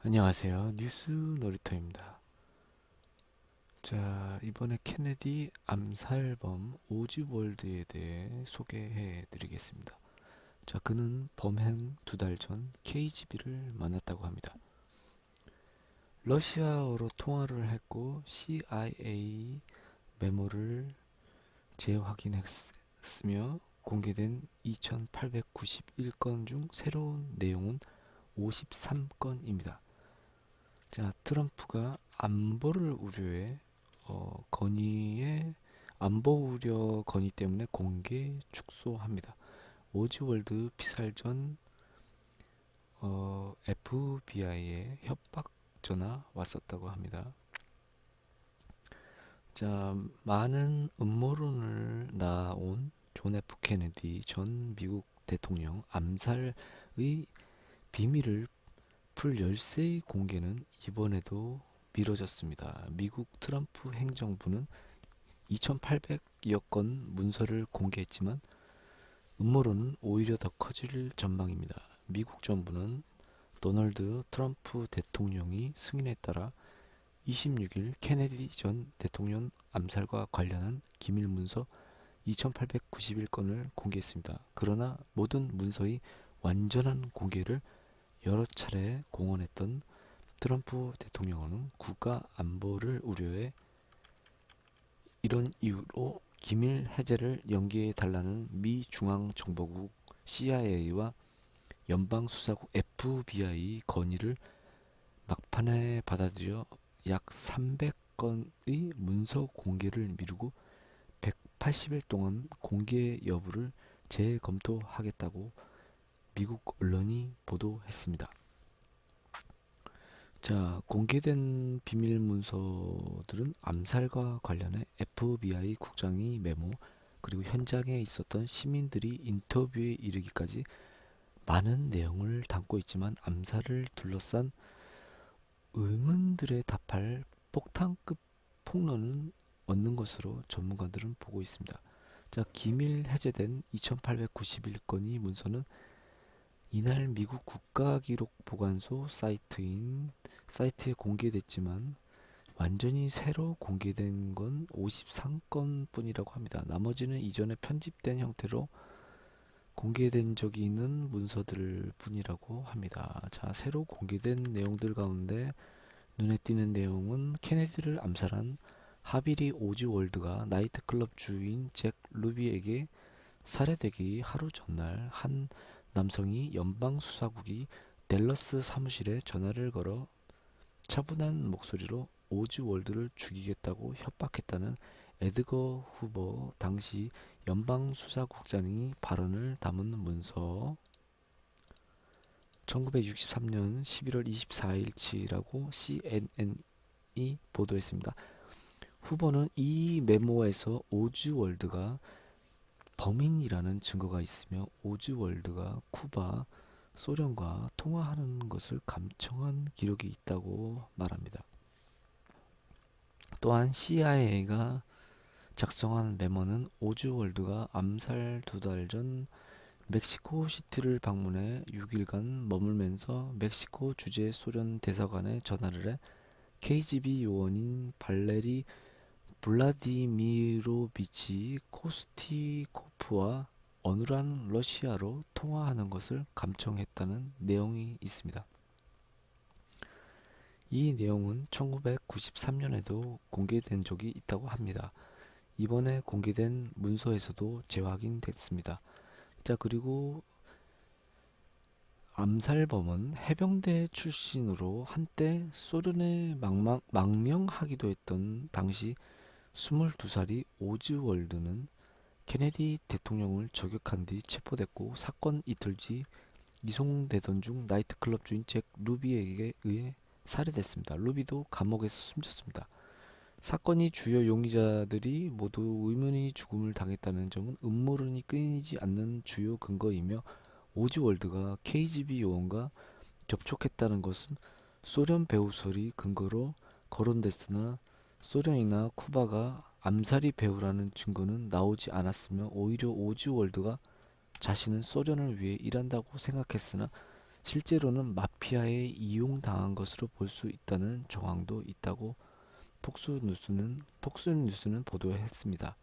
안녕하세요. 뉴스 놀이터입니다. 자, 이번에 케네디 암살범 오즈월드에 대해 소개해 드리겠습니다. 자, 그는 범행 2달 전 KGB를 만났다고 합니다. 러시아어로 통화를 했고 CIA 메모를 재확인했으며 공개된 2891건 중 새로운 내용은 53건입니다. 자, 트럼프가 안보를 우려해 건의의 안보 우려 건의 때문에 공개 축소합니다. 오즈월드 피살 전 FBI에 협박 전화 왔었다고 합니다. 자, 많은 음모론을 낳아온 존 F 케네디 전 미국 대통령 암살의 비밀을 풀 열쇠의 공개는 이번에도 미뤄졌습니다. 미국 트럼프 행정부는 2,800여 건 문서를 공개했지만 음모론은 오히려 더 커질 전망입니다. 미국 정부는 도널드 트럼프 대통령이 승인에 따라 26일 케네디 전 대통령 암살과 관련한 기밀 문서 2,891건을 공개했습니다. 그러나 모든 문서의 완전한 공개를 여러 차례 공언했던 트럼프 대통령은 국가 안보를 우려해 이런 이유로 기밀 해제를 연기해 달라는 미 중앙정보국 CIA와 연방수사국 FBI 건의를 막판에 받아들여 약 300건의 문서 공개를 미루고 180일 동안 공개 여부를 재검토하겠다고 미국 언론이 보도했습니다. 자, 공개된 비밀 문서들은 암살과 관련해 FBI 국장의 메모, 그리고 현장에 있었던 시민들이 인터뷰에 이르기까지 많은 내용을 담고 있지만 암살을 둘러싼 의문들에 답할 폭탄급 폭로는 없는 것으로 전문가들은 보고 있습니다. 자, 기밀 해제된 2891건의 문서는 이날 미국 국가기록보관소 사이트에 공개됐지만 완전히 새로 공개된 건 53건 뿐이라고 합니다. 나머지는 이전에 편집된 형태로 공개된 적이 있는 문서들 뿐이라고 합니다. 자, 새로 공개된 내용들 가운데 눈에 띄는 내용은 케네디를 암살한 하비리 오즈월드가 나이트클럽 주인 잭 루비에게 살해되기 하루 전날 한 남성이 연방수사국이 댈러스 사무실에 전화를 걸어 차분한 목소리로 오즈월드를 죽이겠다고 협박했다는 에드거 후버 당시 연방수사국장의 발언을 담은 문서 1963년 11월 24일치라고 CNN이 보도했습니다. 후보는 이 메모에서 오즈월드가 범인이라는 증거가 있으며 오즈월드가 쿠바, 소련과 통화하는 것을 감청한 기록이 있다고 말합니다. 또한 CIA가 작성한 메모는 오즈월드가 암살 2달 전 멕시코 시티를 방문해 6일간 머물면서 멕시코 주재 소련 대사관에 전화를 해 KGB 요원인 발레리 블라디미로비치 코스티코프와 어눌한 러시아로 통화하는 것을 감청했다는 내용이 있습니다. 이 내용은 1993년에도 공개된 적이 있다고 합니다. 이번에 공개된 문서에서도 재확인됐습니다. 자, 그리고 암살범은 해병대 출신으로 한때 소련에 망명하기도 했던 당시 22살이 오즈월드는 케네디 대통령을 저격한 뒤 체포됐고 사건 이틀 뒤 이송되던 중 나이트클럽 주인 잭 루비에게 의해 살해됐습니다. 루비도 감옥에서 숨졌습니다. 사건의 주요 용의자들이 모두 의문의 죽음을 당했다는 점은 음모론이 끊이지 않는 주요 근거이며 오즈월드가 KGB 요원과 접촉했다는 것은 소련 배후설이 근거로 거론됐으나 소련이나 쿠바가 암살이 배후라는 증거는 나오지 않았으며 오히려 오즈월드가 자신은 소련을 위해 일한다고 생각했으나 실제로는 마피아에 이용당한 것으로 볼 수 있다는 정황도 있다고 폭스뉴스는 보도했습니다.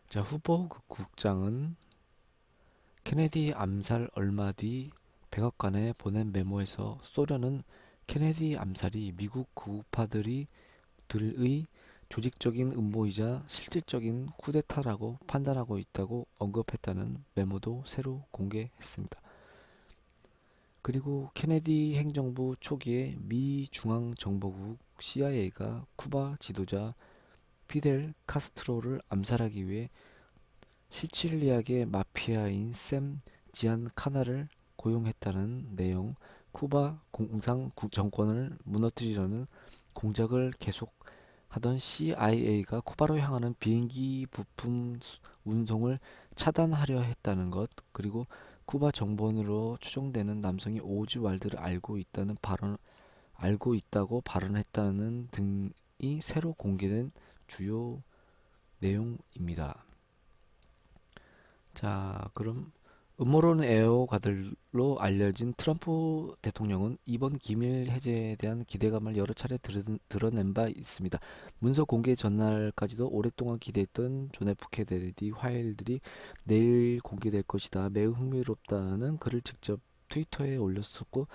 자, 후보 국장은 케네디 암살 얼마 뒤 백악관에 보낸 메모에서 소련은 케네디 암살이 미국 구파들의 조직적인 음모이자 실질적인 쿠데타라고 판단하고 있다고 언급했다는 메모도 새로 공개했습니다. 그리고 케네디 행정부 초기에 미 중앙정보국 CIA가 쿠바 지도자 피델 카스트로를 암살하기 위해 시칠리아계 마피아인 샘 지안카나를 고용했다는 내용, 쿠바 공상 정권을 무너뜨리려는 공작을 계속하던 CIA가 쿠바로 향하는 비행기 부품 운송을 차단하려 했다는 것, 그리고 쿠바 정보원으로 추정되는 남성이 오즈왈드를 알고 있다고 발언했다는 등이 새로 공개된 주요 내용입니다. 자, 그럼 음모론 애호가들로 알려진 트럼프 대통령은 이번 기밀 해제에 대한 기대감을 여러 차례 드러낸 바 있습니다. 문서 공개 전날까지도 오랫동안 기대했던 존 F 케네디 파일들이 내일 공개될 것이다. 매우 흥미롭다는 글을 직접 트위터에 올렸었고,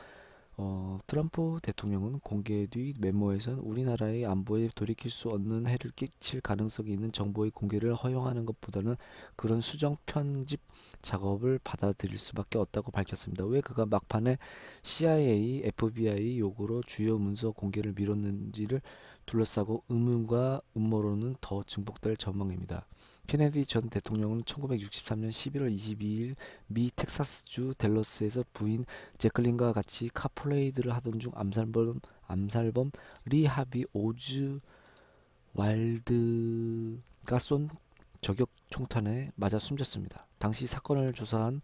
트럼프 대통령은 공개 뒤 메모에선 우리나라의 안보에 돌이킬 수 없는 해를 끼칠 가능성이 있는 정보의 공개를 허용하는 것보다는 그런 수정 편집 작업을 받아들일 수밖에 없다고 밝혔습니다. 왜 그가 막판에 CIA, FBI 요구로 주요 문서 공개를 미뤘는지를 둘러싸고 의문과 음모론은 더 증폭될 전망입니다. 케네디 전 대통령은 1963년 11월 22일 미 텍사스주 댈러스에서 부인 제클린과 같이 카프레이드를 하던 중 암살범 리하비 오즈왈드가 쏜 저격 총탄에 맞아 숨졌습니다. 당시 사건을 조사한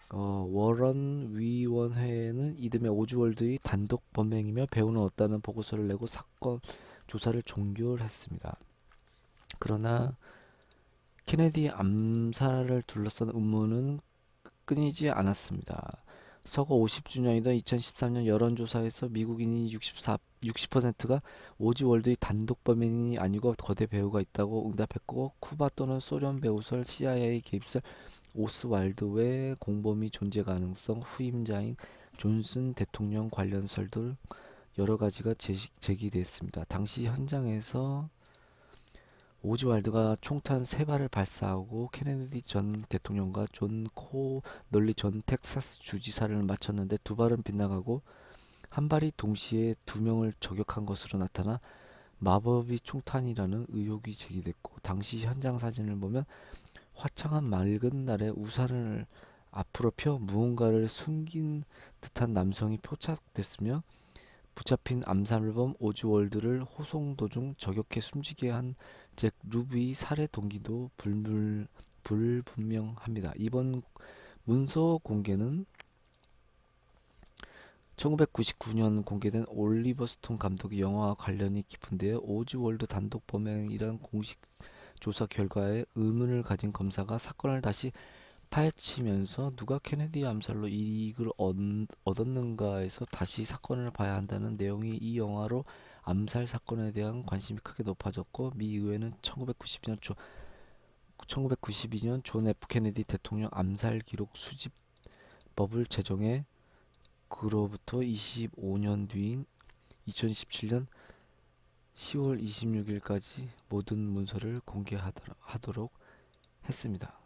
워런 위원회는 이듬해 오즈월드의 단독 범행이며 배후는 없다는 보고서를 내고 사건 조사를 종결했습니다. 그러나 케네디 암살을 둘러싼 음모는 끊이지 않았습니다. 서거 50주년이던 2013년 여론조사에서 미국인이 60%가 오즈월드의 단독 범인이 아니고 거대 배후가 있다고 응답했고, 쿠바 또는 소련 배후설, CIA 개입설, 오스왈드 외 공범이 존재 가능성, 후임자인 존슨 대통령 관련설들 여러 가지가 제기됐습니다. 당시 현장에서 오즈왈드가 총탄 3발을 발사하고 케네디 전 대통령과 존 코널리 전 텍사스 주지사를 맞췄는데 2발은 빗나가고 한 발이 동시에 2명을 저격한 것으로 나타나 마법이 총탄이라는 의혹이 제기됐고, 당시 현장 사진을 보면 화창한 맑은 날에 우산을 앞으로 펴 무언가를 숨긴 듯한 남성이 포착됐으며, 붙잡힌 암살범 오즈월드를 호송 도중 저격해 숨지게 한 잭 루비의 살해 동기도 불분명합니다. 이번 문서 공개는 1999년 공개된 올리버 스톤 감독의 영화와 관련이 깊은데요. 오즈월드 단독 범행이란 공식 조사 결과에 의문을 가진 검사가 사건을 다시 파헤치면서 누가 케네디 암살로 이익을 얻었는가에서 다시 사건을 봐야 한다는 내용이 이 영화로 암살 사건에 대한 관심이 크게 높아졌고, 미 의회는 1992년 존 F 케네디 대통령 암살 기록 수집법을 제정해 그로부터 25년 뒤인 2017년 10월 26일까지 모든 문서를 공개하도록 했습니다.